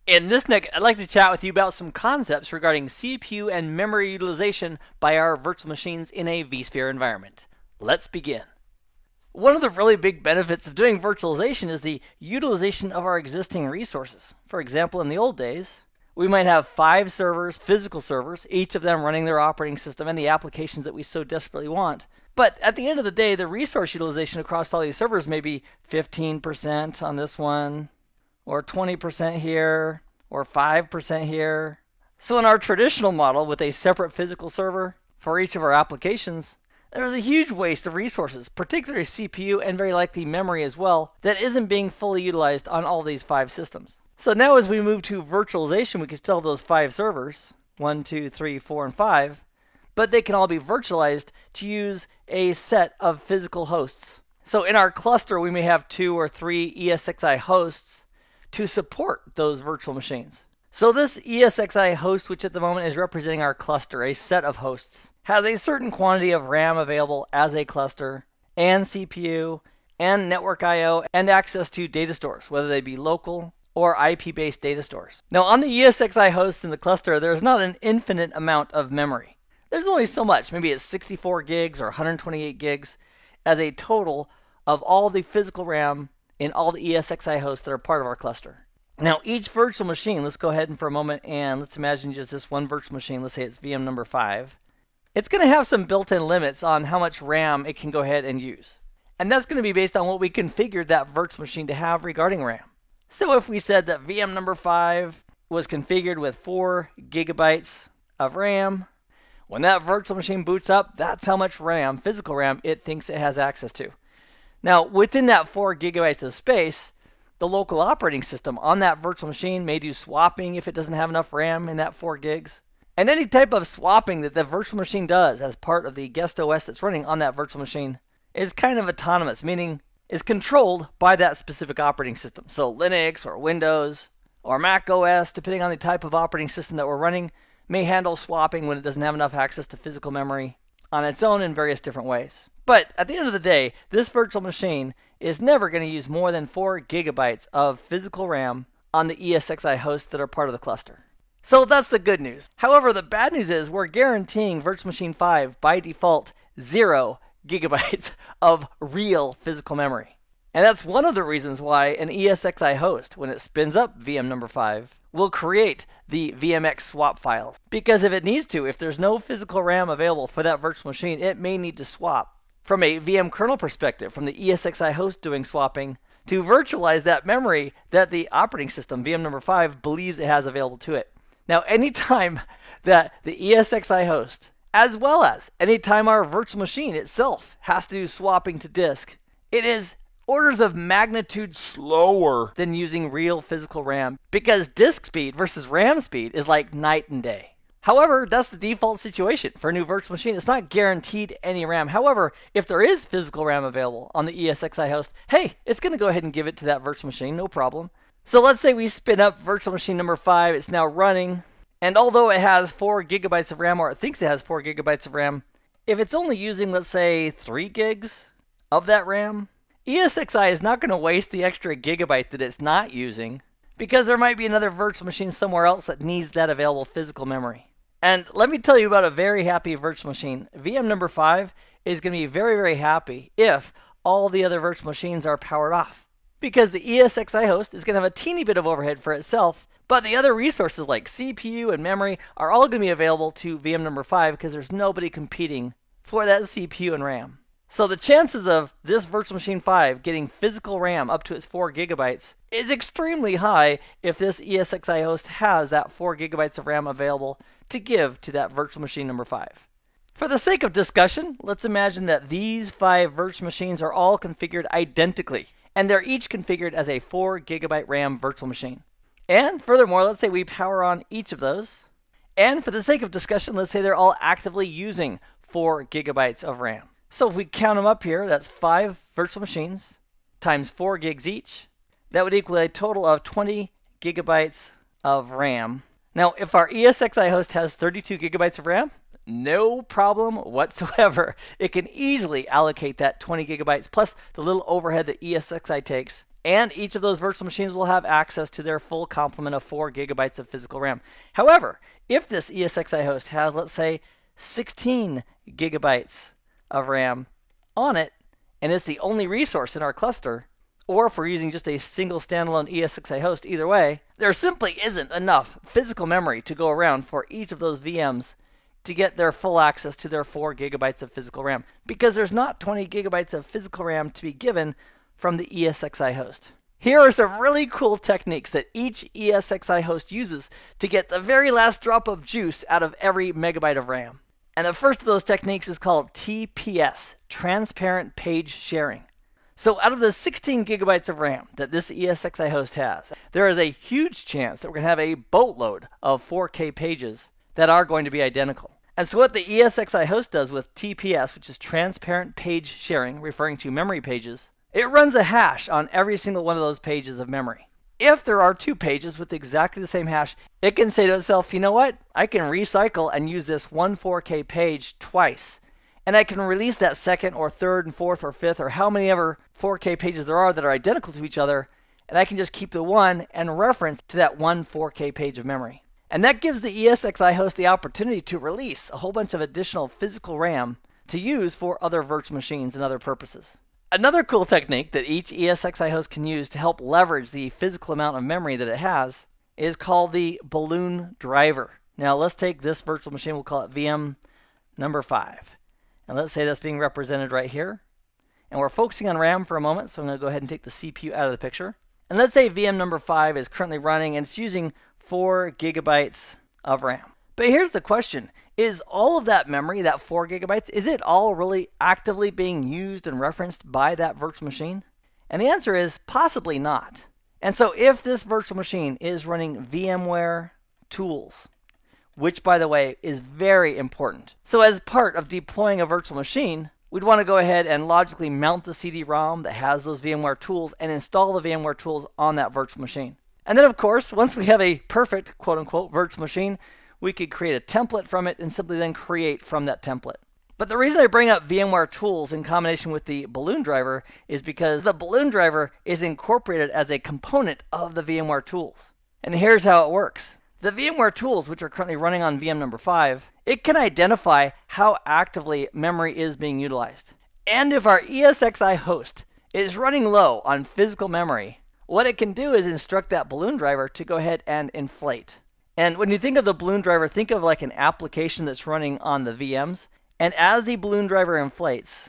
In this nick, I'd like to chat with you about some concepts regarding CPU and memory utilization by our virtual machines in a vSphere environment. Let's begin. One of the really big benefits of doing virtualization is the utilization of our existing resources. For example, in the old days, we might have 5 servers, physical servers, each of them running their operating system and the applications that we so desperately want. But at the end of the day, the resource utilization across all these servers may be 15% on this one, or 20% here, or 5% here. So in our traditional model with a separate physical server for each of our applications, there's a huge waste of resources, particularly CPU and very likely memory as well, that isn't being fully utilized on all these 5 systems. So now as we move to virtualization, we can still have those 5 servers, 1, 2, 3, 4, and 5, but they can all be virtualized to use a set of physical hosts. So in our cluster, we may have 2 or 3 ESXi hosts to support those virtual machines. So this ESXi host, which at the moment is representing our cluster, a set of hosts, has a certain quantity of RAM available as a cluster, and CPU, and network I/O, and access to data stores, whether they be local or IP-based data stores. Now on the ESXi host in the cluster, there's not an infinite amount of memory. There's only so much. Maybe it's 64 gigs or 128 gigs as a total of all the physical RAM in all the ESXi hosts that are part of our cluster. Now each virtual machine, let's go ahead and for a moment and let's imagine just this one virtual machine, let's say it's VM number 5. It's going to have some built-in limits on how much RAM it can go ahead and use. And that's going to be based on what we configured that virtual machine to have regarding RAM. So if we said that VM number 5 was configured with 4 gigabytes of RAM, when that virtual machine boots up, that's how much RAM, physical RAM, it thinks it has access to. Now, within that 4 gigabytes of space, the local operating system on that virtual machine may do swapping if it doesn't have enough RAM in that 4 gigs. And any type of swapping that the virtual machine does as part of the guest OS that's running on that virtual machine is kind of autonomous, meaning is controlled by that specific operating system. So Linux or Windows or Mac OS, depending on the type of operating system that we're running, may handle swapping when it doesn't have enough access to physical memory on its own in various different ways. But at the end of the day, this virtual machine is never going to use more than 4 gigabytes of physical RAM on the ESXi hosts that are part of the cluster. So that's the good news. However, the bad news is we're guaranteeing Virtual Machine 5 by default 0 gigabytes of real physical memory. And that's one of the reasons why an ESXi host, when it spins up VM number 5, will create the VMX swap files. Because if it needs to, if there's no physical RAM available for that virtual machine, it may need to swap from a VM kernel perspective, from the ESXi host doing swapping, to virtualize that memory that the operating system, VM number 5, believes it has available to it. Now, anytime that the ESXi host, as well as anytime our virtual machine itself has to do swapping to disk, it is orders of magnitude slower than using real physical RAM, because disk speed versus RAM speed is like night and day. However, that's the default situation for a new virtual machine. It's not guaranteed any RAM. However, if there is physical RAM available on the ESXi host, hey, it's going to go ahead and give it to that virtual machine, no problem. So let's say we spin up virtual machine number 5. It's now running. And although it has 4 gigabytes of RAM, or it thinks it has 4 gigabytes of RAM, if it's only using, let's say, 3 gigs of that RAM, ESXi is not going to waste the extra gigabyte that it's not using, because there might be another virtual machine somewhere else that needs that available physical memory. And let me tell you about a very happy virtual machine. VM number 5 is going to be very, very happy if all the other virtual machines are powered off. Because the ESXi host is going to have a teeny bit of overhead for itself, but the other resources like CPU and memory are all going to be available to VM number 5 because there's nobody competing for that CPU and RAM. So the chances of this virtual machine 5 getting physical RAM up to its 4 gigabytes is extremely high if this ESXi host has that 4 gigabytes of RAM available to give to that virtual machine number 5. For the sake of discussion, let's imagine that these 5 virtual machines are all configured identically, and they're each configured as a 4 gigabyte RAM virtual machine. And furthermore, let's say we power on each of those, and for the sake of discussion, let's say they're all actively using 4 gigabytes of RAM. So if we count them up here, that's 5 virtual machines times 4 gigs each. That would equal a total of 20 gigabytes of RAM. Now, if our ESXi host has 32 gigabytes of RAM, no problem whatsoever. It can easily allocate that 20 gigabytes plus the little overhead that ESXi takes And each of those virtual machines will have access to their full complement of 4 gigabytes of physical RAM. However, if this ESXi host has, let's say, 16 gigabytes of RAM on it, and it's the only resource in our cluster, or if we're using just a single standalone ESXi host, either way, there simply isn't enough physical memory to go around for each of those VMs to get their full access to their 4 gigabytes of physical RAM, because there's not 20 gigabytes of physical RAM to be given from the ESXi host. Here are some really cool techniques that each ESXi host uses to get the very last drop of juice out of every megabyte of RAM. And the first of those techniques is called TPS, Transparent Page Sharing. So out of the 16 gigabytes of RAM that this ESXi host has, there is a huge chance that we're going to have a boatload of 4K pages that are going to be identical. And so what the ESXi host does with TPS, which is Transparent Page Sharing, referring to memory pages, it runs a hash on every single one of those pages of memory. If there are 2 pages with exactly the same hash, it can say to itself, you know what? I can recycle and use this one 4K page twice. And I can release that second or third and fourth or fifth or how many ever 4K pages there are that are identical to each other. And I can just keep the one and reference to that one 4K page of memory. And that gives the ESXi host the opportunity to release a whole bunch of additional physical RAM to use for other virtual machines and other purposes. Another cool technique that each ESXi host can use to help leverage the physical amount of memory that it has is called the balloon driver. Now let's take this virtual machine, we'll call it VM number 5. And let's say that's being represented right here. And we're focusing on RAM for a moment, so I'm going to go ahead and take the CPU out of the picture. And let's say VM number 5 is currently running and it's using 4 gigabytes of RAM. But here's the question. Is all of that memory, that 4 gigabytes, is it all really actively being used and referenced by that virtual machine? And the answer is possibly not. And so if this virtual machine is running VMware tools, which by the way is very important. So as part of deploying a virtual machine, we'd want to go ahead and logically mount the CD-ROM that has those VMware tools and install the VMware tools on that virtual machine. And then of course, once we have a perfect quote-unquote virtual machine, we could create a template from it and simply then create from that template. But the reason I bring up VMware tools in combination with the balloon driver is because the balloon driver is incorporated as a component of the VMware tools. And here's how it works. The VMware tools, which are currently running on VM number 5, it can identify how actively memory is being utilized. And if our ESXi host is running low on physical memory, what it can do is instruct that balloon driver to go ahead and inflate. And when you think of the balloon driver, think of like an application that's running on the VMs. And as the balloon driver inflates,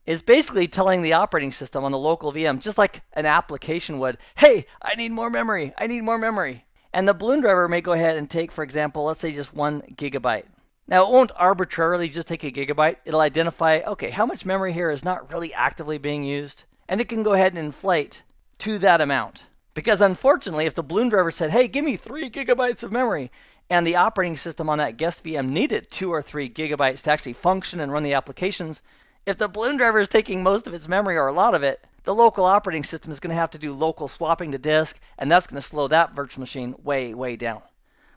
it's basically telling the operating system on the local VM, just like an application would, hey, I need more memory, I need more memory. And the balloon driver may go ahead and take, for example, let's say just 1 gigabyte. Now, it won't arbitrarily just take a gigabyte. It'll identify, okay, how much memory here is not really actively being used. And it can go ahead and inflate to that amount. Because unfortunately, if the balloon driver said, hey, give me 3 gigabytes of memory, and the operating system on that guest VM needed 2 or 3 gigabytes to actually function and run the applications, if the balloon driver is taking most of its memory or a lot of it, the local operating system is going to have to do local swapping to disk, and that's going to slow that virtual machine way, way down.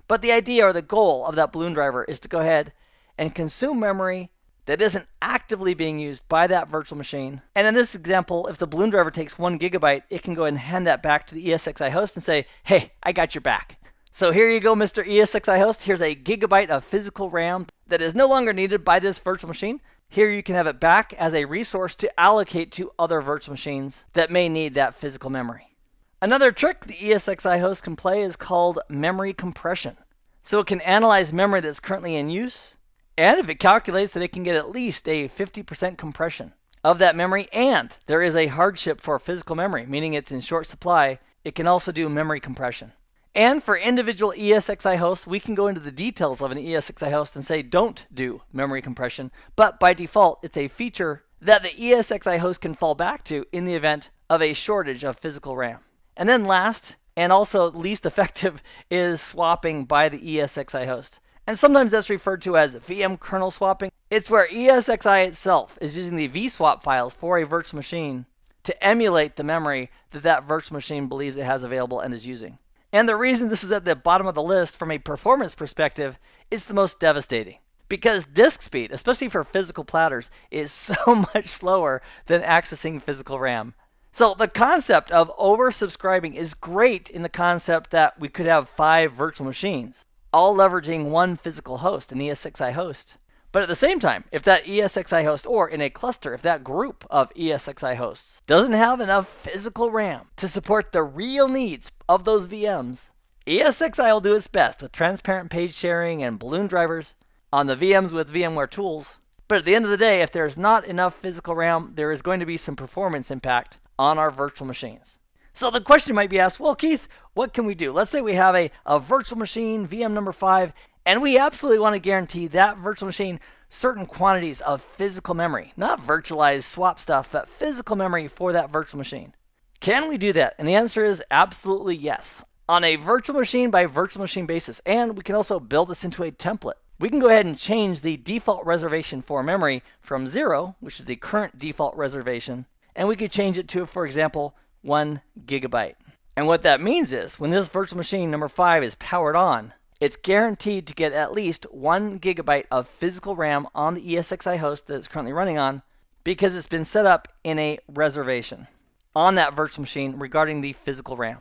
But the idea or the goal of that balloon driver is to go ahead and consume memory that isn't actively being used by that virtual machine. And in this example, if the balloon driver takes 1 gigabyte, it can go ahead and hand that back to the ESXi host and say, hey, I got your back. So here you go, Mr. ESXi host. Here's a gigabyte of physical RAM that is no longer needed by this virtual machine. Here you can have it back as a resource to allocate to other virtual machines that may need that physical memory. Another trick the ESXi host can play is called memory compression. So it can analyze memory that's currently in use, and if it calculates that it can get at least a 50% compression of that memory, and there is a hardship for physical memory, meaning it's in short supply, it can also do memory compression. And for individual ESXi hosts, we can go into the details of an ESXi host and say don't do memory compression, but by default, it's a feature that the ESXi host can fall back to in the event of a shortage of physical RAM. And then last, and also least effective, is swapping by the ESXi host. And sometimes that's referred to as VM kernel swapping. It's where ESXi itself is using the vswap files for a virtual machine to emulate the memory that that virtual machine believes it has available and is using. And the reason this is at the bottom of the list from a performance perspective is the most devastating. Because disk speed, especially for physical platters, is so much slower than accessing physical RAM. So the concept of oversubscribing is great in the concept that we could have 5 virtual machines, all leveraging one physical host, an ESXi host. But at the same time, if that ESXi host, or in a cluster, if that group of ESXi hosts doesn't have enough physical RAM to support the real needs of those VMs, ESXi will do its best with transparent page sharing and balloon drivers on the VMs with VMware tools. But at the end of the day, if there's not enough physical RAM, there is going to be some performance impact on our virtual machines. So the question might be asked, well, Keith, what can we do? Let's say we have a virtual machine, VM number 5, and we absolutely want to guarantee that virtual machine certain quantities of physical memory, not virtualized swap stuff, but physical memory for that virtual machine. Can we do that? And the answer is absolutely yes. On a virtual machine by virtual machine basis, and we can also build this into a template. We can go ahead and change the default reservation for memory from 0, which is the current default reservation, and we could change it to, for example, 1 gigabyte. And what that means is, when this virtual machine number 5 is powered on, it's guaranteed to get at least 1 gigabyte of physical RAM on the ESXi host that it's currently running on, because it's been set up in a reservation on that virtual machine regarding the physical RAM.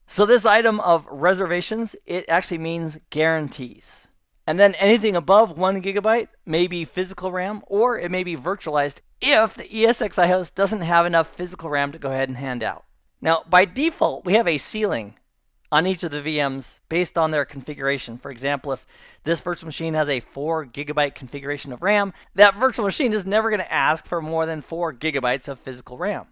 So this item of reservations, it actually means guarantees. And then anything above 1 gigabyte may be physical RAM, or it may be virtualized if the ESXi host doesn't have enough physical RAM to go ahead and hand out. Now, by default, we have a ceiling on each of the VMs based on their configuration. For example, if this virtual machine has a 4 gigabyte configuration of RAM, that virtual machine is never going to ask for more than 4 gigabytes of physical RAM.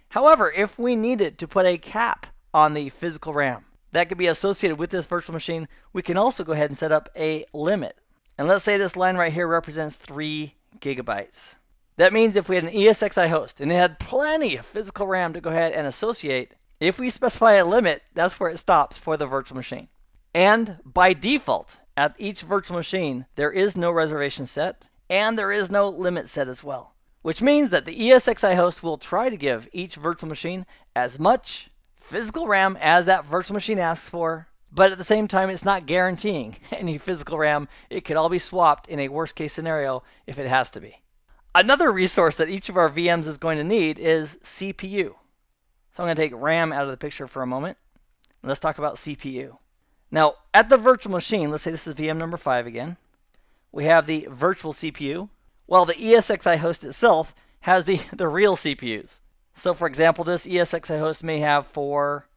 However, if we needed to put a cap on the physical RAM that could be associated with this virtual machine, we can also go ahead and set up a limit. And let's say this line right here represents 3 gigabytes. That means if we had an ESXi host and it had plenty of physical RAM to go ahead and associate, if we specify a limit, that's where it stops for the virtual machine. And by default, at each virtual machine, there is no reservation set, and there is no limit set as well. Which means that the ESXi host will try to give each virtual machine as much physical RAM as that virtual machine asks for, but at the same time, it's not guaranteeing any physical RAM. It could all be swapped in a worst case scenario if it has to be. Another resource that each of our VMs is going to need is CPU. So I'm going to take RAM out of the picture for a moment. Let's talk about CPU. Now, at the virtual machine, let's say this is VM number 5 again. We have the virtual CPU, while the ESXi host itself has the real CPUs. So for example, this ESXi host may have 4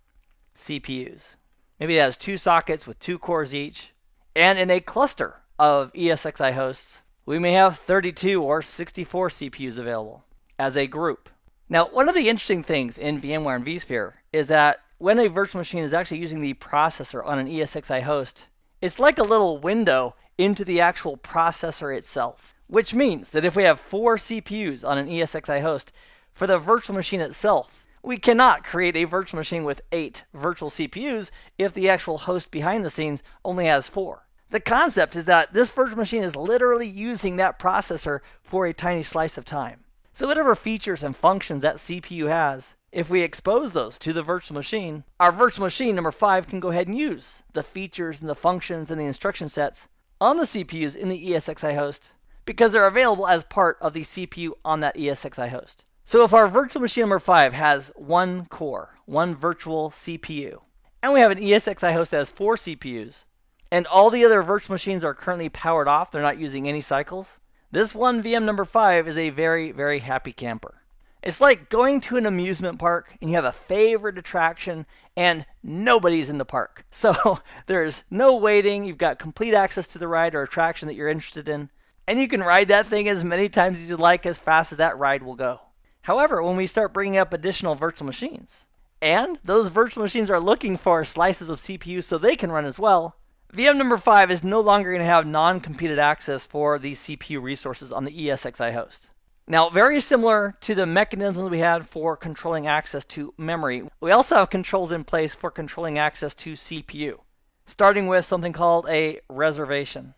CPUs. Maybe it has 2 sockets with 2 cores each. And in a cluster of ESXi hosts, we may have 32 or 64 CPUs available as a group. Now, one of the interesting things in VMware and vSphere is that when a virtual machine is actually using the processor on an ESXi host, it's like a little window into the actual processor itself. Which means that if we have 4 CPUs on an ESXi host, for the virtual machine itself, we cannot create a virtual machine with 8 virtual CPUs if the actual host behind the scenes only has 4. The concept is that this virtual machine is literally using that processor for a tiny slice of time. So whatever features and functions that CPU has, if we expose those to the virtual machine, our virtual machine number 5 can go ahead and use the features and the functions and the instruction sets on the CPUs in the ESXi host because they're available as part of the CPU on that ESXi host. So if our virtual machine number 5 has 1 core, 1 virtual CPU, and we have an ESXi host that has 4 CPUs, and all the other virtual machines are currently powered off, they're not using any cycles, this one VM number 5 is a very, very happy camper. It's like going to an amusement park and you have a favorite attraction and nobody's in the park. So there's no waiting, you've got complete access to the ride or attraction that you're interested in, and you can ride that thing as many times as you like, as fast as that ride will go. However, when we start bringing up additional virtual machines, and those virtual machines are looking for slices of CPU so they can run as well, VM number 5 is no longer going to have non-competed access for these CPU resources on the ESXi host. Now, very similar to the mechanisms we had for controlling access to memory, we also have controls in place for controlling access to CPU, starting with something called a reservation.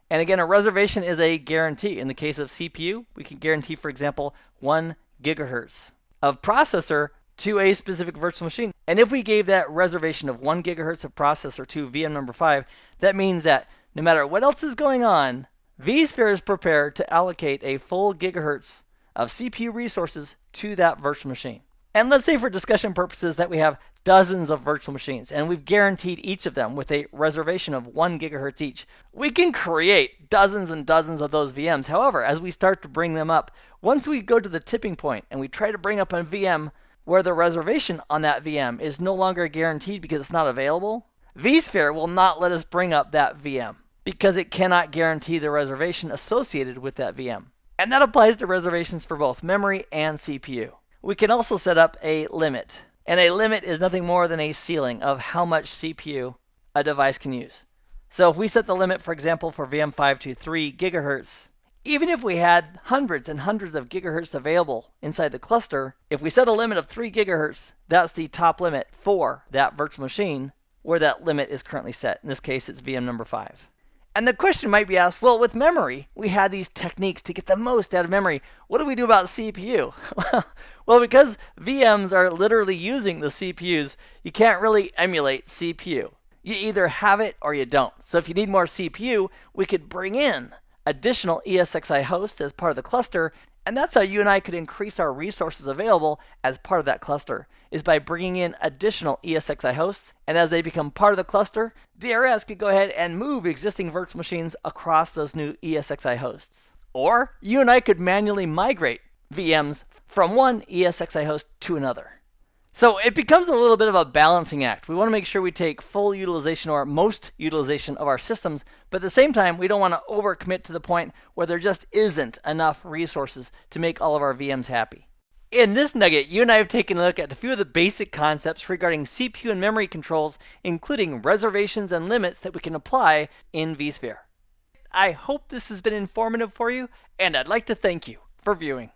And again, a reservation is a guarantee. In the case of CPU, we can guarantee, for example, 1 gigahertz of processor to a specific virtual machine. And if we gave that reservation of 1 gigahertz of processor to VM number 5, that means that no matter what else is going on, vSphere is prepared to allocate a full gigahertz of CPU resources to that virtual machine. And let's say for discussion purposes that we have dozens of virtual machines, and we've guaranteed each of them with a reservation of 1 gigahertz each. We can create dozens and dozens of those VMs. However, as we start to bring them up, once we go to the tipping point and we try to bring up a VM where the reservation on that VM is no longer guaranteed because it's not available, vSphere will not let us bring up that VM because it cannot guarantee the reservation associated with that VM. And that applies to reservations for both memory and CPU. We can also set up a limit. And a limit is nothing more than a ceiling of how much CPU a device can use. So if we set the limit, for example, for VM5 to 3 gigahertz, even if we had hundreds and hundreds of gigahertz available inside the cluster, if we set a limit of 3 gigahertz, that's the top limit for that virtual machine where that limit is currently set. In this case, it's VM number 5. And the question might be asked, well, with memory, we had these techniques to get the most out of memory. What do we do about CPU? Well, because VMs are literally using the CPUs, you can't really emulate CPU. You either have it or you don't. So if you need more CPU, we could bring in additional ESXi hosts as part of the cluster, and that's how you and I could increase our resources available as part of that cluster, is by bringing in additional ESXi hosts, and as they become part of the cluster, DRS could go ahead and move existing virtual machines across those new ESXi hosts. Or you and I could manually migrate VMs from one ESXi host to another. So it becomes a little bit of a balancing act. We want to make sure we take full utilization or most utilization of our systems, but at the same time, we don't want to overcommit to the point where there just isn't enough resources to make all of our VMs happy. In this nugget, you and I have taken a look at a few of the basic concepts regarding CPU and memory controls, including reservations and limits that we can apply in vSphere. I hope this has been informative for you, and I'd like to thank you for viewing.